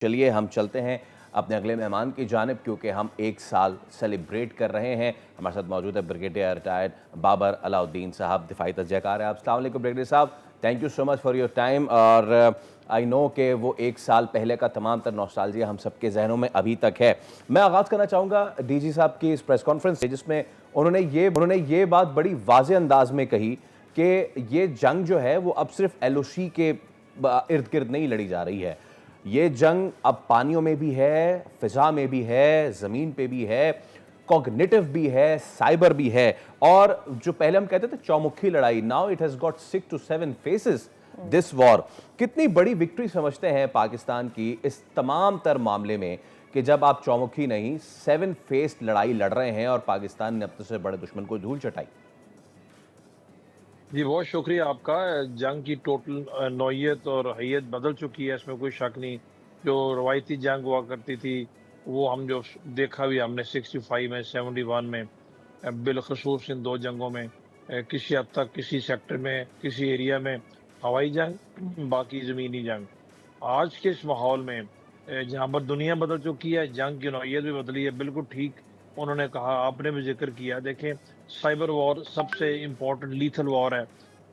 चलिए हम चलते हैं अपने अगले मेहमान की जानिब, क्योंकि हम 1 साल सेलिब्रेट कर रहे हैं। हमारे साथ मौजूद है ब्रिगेडियर रिटायर्ड बाबर अलाउद्दीन साहब। दिफाई तजज़ियाकार हैं आप। अस्सलाम वालेकुम ब्रिगेडियर साहब, thank you so much for your time. और आई नो कि वो 1 साल पहले का तमाम तर नॉस्टैल्जिया हम सबके जहनों में अभी तक है। मैं आगाज़ करना चाहूँगा डीजी साहब की इस प्रेस कॉन्फ्रेंस से, जिसमें उन्होंने ये बात बड़ी वाज़ेह अंदाज में कही कि ये जंग जो है वो अब सिर्फ एलओसी के इर्द गिर्द नहीं लड़ी जा रही है। ये जंग अब पानियों में भी है, फिजा में भी है, ज़मीन पे भी है, कॉग्निटिव भी है, साइबर भी है। और जो पहले हम कहते थे चौमुखी लड़ाई, now it has got 6 to 7 faces this war. कितनी बड़ी विक्ट्री समझते हैं पाकिस्तान की इस तमाम तर मामले में कि जब आप चौमुखी नहीं 7 फेस्ड लड़ाई लड़ रहे हैं और पाकिस्तान ने अपने से बड़े दुश्मन को धूल चटाई। जी, बहुत शुक्रिया आपका। जंग की टोटल नौइयत और हैयत बदल चुकी है, इसमें कोई शक नहीं। जो रवायती जंग हुआ करती थी, वो हम जो देखा भी हमने 65 में, 71 में, बिलखसूस इन 2 जंगों में किसी हद तक किसी सेक्टर में, किसी एरिया में हवाई जंग, बाकी ज़मीनी जंग। आज के इस माहौल में जहाँ पर दुनिया बदल चुकी है, जंग की नौइयत भी बदली है, बिल्कुल ठीक उन्होंने कहा, आपने भी ज़िक्र किया। देखें, साइबर वॉर सबसे इम्पोर्टेंट लीथल वॉर है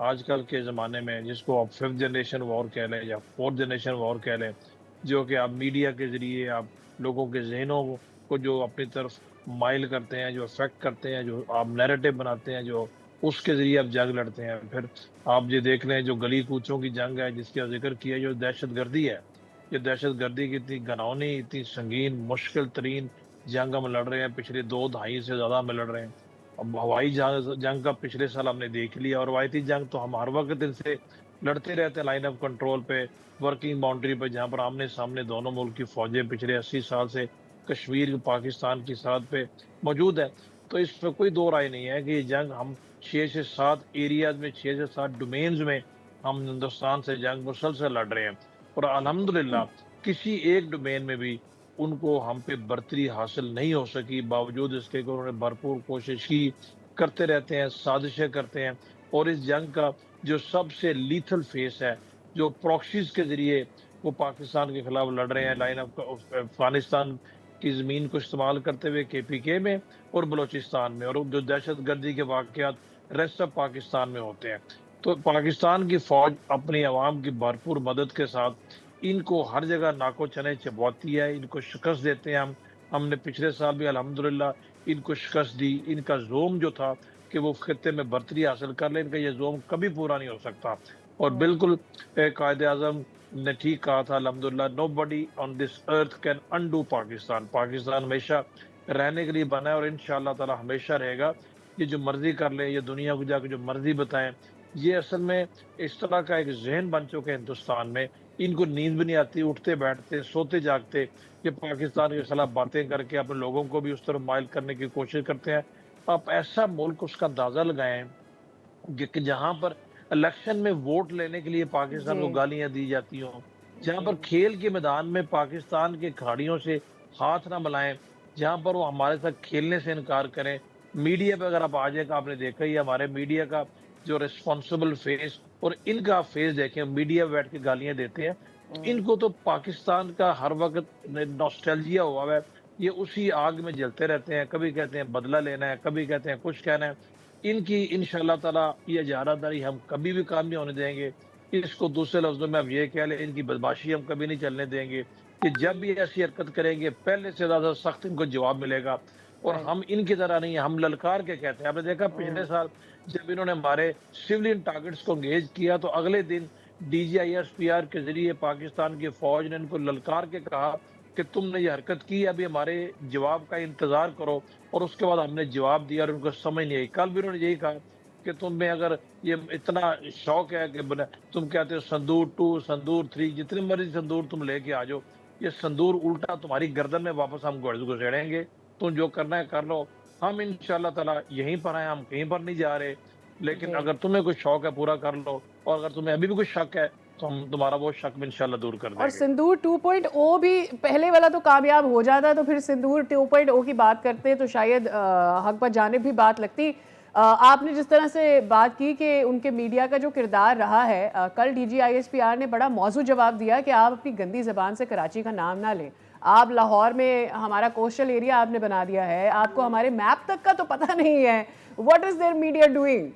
आजकल के ज़माने में, जिसको आप 5th जनरेशन वॉर कह लें या 4th जनरेशन वॉर कह लें, जो कि आप मीडिया के ज़रिए आप लोगों के ज़हनों को जो अपनी तरफ माइल करते हैं, जो अफ़ेक्ट करते हैं, जो आप नैरेटिव बनाते हैं, जो उसके ज़रिए आप जंग लड़ते हैं। फिर आप ये देख लें, जो गली कूचों की जंग है, जिसका ज़िक्र किया, जो दहशतगर्दी है, ये दहशतगर्दी की इतनी घिनौनी, इतनी संगीन, मुश्किल तरीन जंग हम लड़ रहे हैं, पिछले 2 दहाई से ज़्यादा हम लड़ रहे हैं। अब हवाई जहाज़ जंग का पिछले साल हमने देख लिया, और रवायती जंग तो हम हर वक़्त इनसे लड़ते रहते हैं लाइन ऑफ कंट्रोल पे, वर्किंग बाउंड्री पे, जहाँ पर आमने-सामने दोनों मुल्क की फ़ौजें पिछले 80 साल से कश्मीर, पाकिस्तान की सरहद पे मौजूद है। तो इसमें कोई दो राय नहीं है कि ये जंग हम 6 से 7 एरियाज़ में, 6 से 7 डोमेन्स में हम हिंदुस्तान से जंग मुसलसल लड़ रहे हैं। और अल्हम्दुलिल्लाह किसी एक डोमेन में भी उनको हम पे बर्तरी हासिल नहीं हो सकी, बावजूद इसके कि उन्होंने भरपूर कोशिश की, करते रहते हैं, साजिशें करते हैं। और इस जंग का जो सबसे लीथल फेस है, जो प्रॉक्सीज़ के ज़रिए वो पाकिस्तान के खिलाफ लड़ रहे हैं, लाइन ऑफ अफ़गानिस्तान की ज़मीन को इस्तेमाल करते हुए केपीके में और बलूचिस्तान में, और जो दहशतगर्दी के वाक़यात रेस्ट ऑफ पाकिस्तान में होते हैं। तो पाकिस्तान की फ़ौज अपनी अवाम की भरपूर मदद के साथ इनको हर जगह नाको चने चबवाती है, इनको शिकस्त देते हैं हम। हमने पिछले साल भी अल्हम्दुलिल्लाह इनको शिकस्त दी। इनका ज़ोम जो था कि वो खित्ते में बर्तरी हासिल कर लें, इनका ये ज़ोम कभी पूरा नहीं हो सकता। और बिल्कुल कायदे-आज़म ने ठीक कहा था, अल्हम्दुलिल्लाह, nobody on this earth can undo Pakistan. Pakistan हमेशा रहने के लिए बना है और इंशाअल्लाह ताला हमेशा रहेगा। ये जो मर्ज़ी कर लें, ये दुनिया को जाके जो मर्ज़ी बताएँ, ये असल में इस तरह का एक ज़हन बन चुके हैं हिंदुस्तान में, इनको नींद भी नहीं आती, उठते-बैठते, सोते-जागते ये पाकिस्तान के खिलाफ बातें करके अपने लोगों को भी उस तरफ माइल करने की कोशिश करते हैं। आप ऐसा मुल्क उसका अंदाज़ा लगाएँ कि जहाँ पर इलेक्शन में वोट लेने के लिए पाकिस्तान को जी, गालियाँ दी जाती हों, जहाँ जी। पर खेल के मैदान में पाकिस्तान के खिलाड़ियों से हाथ ना मिलाएँ, जहाँ पर वो हमारे साथ खेलने से इनकार करें। मीडिया पे अगर आप आ जाएँ, आपने देखा ही है हमारे मीडिया का जो रिस्पॉन्सिबल फेस और इनका फेस देखें, मीडिया बैठ के गालियाँ देते हैं। तो हुँ। इनको तो पाकिस्तान का हर वक़्त नॉस्टैल्जिया हुआ हुआ है। ये उसी आग में जलते रहते हैं, कभी कहते हैं बदला लेना है, कभी कहते हैं कुछ कहना है। इनकी इंशाअल्लाह ताला ये इजारादारी हम कभी भी काम नहीं होने देंगे। इसको दूसरे लफ्ज़ों में आप ये कह लें, इनकी बदमाशी हम कभी नहीं चलने देंगे कि जब भी ऐसी हरकत करेंगे, पहले से ज़्यादा सख्त इनको जवाब मिलेगा। और राइट। हम इनकी तरह नहीं हैं, हम ललकार के कहते हैं। आपने देखा पिछले हुँ। साल जब इन्होंने हमारे सिविलियन टारगेट्स को एंगेज किया, तो अगले दिन डीजीआईएसपीआर के ज़रिए पाकिस्तान की फ़ौज ने इनको ललकार के कहा कि तुमने ये हरकत की, अभी हमारे जवाब का इंतज़ार करो। और उसके बाद हमने जवाब दिया और उनको समझ नहीं आई। कल भी उन्होंने यही कहा कि तुम्हें अगर ये इतना शौक है कि तुम कहते हो संदूर 2, संदूर 3, जितने मर्ज़ी संदूर तुम लेके आ जाओ, ये संदूर उल्टा तुम्हारी गर्दन में वापस हम घुसेड़ेंगे। तुम जो करना है कर लो। हम इंशाअल्लाह ताला यहीं पर हैं, हम कहीं पर नहीं जा रहे। लेकिन जी। अगर तुम्हें कोई शौक है पूरा कर लो, और अगर तुम्हें अभी भी कोई शक है, तो हम तुम्हारा वो शक भी इंशाअल्लाह दूर कर और देंगे। सिंदूर 2.0 भी पहले वाला तो कामयाब हो जाता, तो फिर सिंदूर 2.0 की बात करते तो शायद हक बजानिब भी बात लगती। आपने जिस तरह से बात की कि उनके मीडिया का जो किरदार रहा है, कल DGISPR ने बड़ा मौजू जवाब दिया कि आप अपनी गंदी ज़बान से कराची का नाम ना लें। आप लाहौर में हमारा कोस्टल एरिया आपने बना दिया है, आपको हमारे मैप तक का तो पता नहीं है। What is their media doing?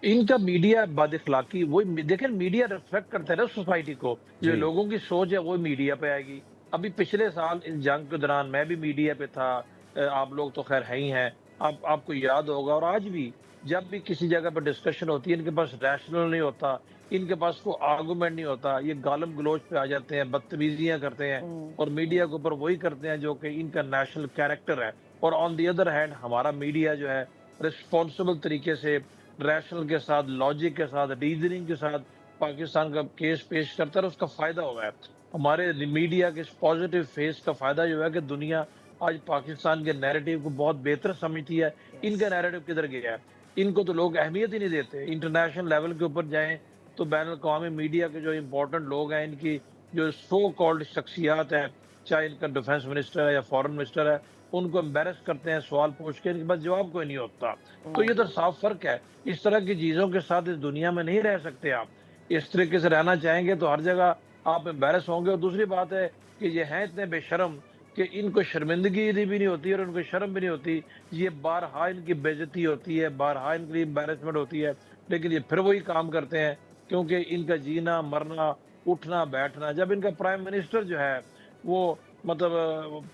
इनका मीडिया बदअखलाकी, वो देखें, मीडिया रिफ्लेक्ट करता है ना सोसाइटी को। जो जी। लोगों की सोच है वो मीडिया पे आएगी। अभी पिछले साल इस जंग के दौरान मैं भी मीडिया पे था। आप लोग तो खैर है ही हैं। आपको याद होगा, और आज भी जब भी किसी जगह पर डिस्कशन होती है, इनके पास रैशनल नहीं होता, इनके पास कोई आर्गूमेंट नहीं होता। ये गालम गलोच पे आ जाते हैं, बदतमीजियां करते हैं, और मीडिया के ऊपर वही करते हैं जो कि इनका नेशनल कैरेक्टर है। और ऑन दी अदर हैंड हमारा मीडिया जो है रिस्पॉन्सिबल तरीके से, रैशनल के साथ, लॉजिक के साथ, रीजनिंग के साथ पाकिस्तान का केस पेश करता है, और उसका फायदा हुआ है। हमारे मीडिया के इस पॉजिटिव फेस का फायदा जो है कि दुनिया आज पाकिस्तान के नैरेटिव को बहुत बेहतर समझती है। इनका नैरेटिव किधर गया है? इनको तो लोग अहमियत ही नहीं देते। इंटरनेशनल लेवल के ऊपर जाएं तो बैन अवी मीडिया के जो इम्पोर्टेंट लोग हैं, इनकी जो सो कॉल्ड शख्सियात है, चाहे इनका डिफेंस मिनिस्टर है या फॉरेन मिनिस्टर है, उनको एम्बेरस करते हैं सवाल पूछ के, इनके पास जवाब कोई नहीं होता। तो ये तो साफ फर्क है। इस तरह की चीजों के साथ इस दुनिया में नहीं रह सकते आप। इस तरीके से रहना चाहेंगे तो हर जगह आप एम्बेरस होंगे। और दूसरी बात है कि ये हैं इतने बेशर्म कि इनको शर्मिंदगी भी नहीं होती और उनको शर्म भी नहीं होती। ये बारहा इनकी बेइज्जती होती है, बारहा इनकी एम्बेरसमेंट होती है, लेकिन ये फिर वही काम करते हैं, क्योंकि इनका जीना मरना, उठना बैठना। जब इनका प्राइम मिनिस्टर जो है वो मतलब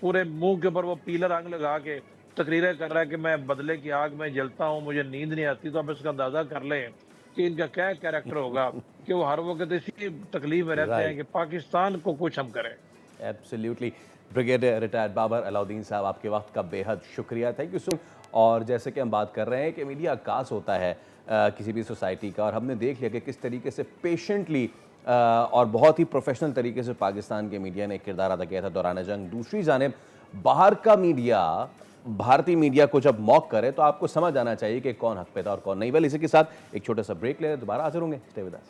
पूरे मुंह के ऊपर वो पीला रंग लगा के तकरीरें कर रहा है कि मैं बदले की आग में जलता हूँ, मुझे नींद नहीं आती, तो आप इसका अंदाजा कर लें कि इनका क्या कैरेक्टर होगा, कि वो हर वक्त इसी तकलीफ में रहते हैं कि पाकिस्तान को कुछ हम करें। Absolutely. Brigadier retired Babar Alauddin साहब, आपके वक्त का बेहद शुक्रिया, थैंक यू सो मच। और जैसे कि हम बात कर रहे हैं कि मीडिया आकाश होता है किसी भी सोसाइटी का, और हमने देख लिया कि किस तरीके से पेशेंटली और बहुत ही प्रोफेशनल तरीके से पाकिस्तान के मीडिया ने किरदार अदा किया था दौरान जंग। दूसरी जानिब बाहर का मीडिया भारतीय मीडिया को जब मॉक करे तो आपको समझ आना चाहिए कि कौन हक पे था और कौन नहीं। वेल, इसी के साथ एक छोटा सा ब्रेक ले, दोबारा हाजिर होंगे। Stay with us.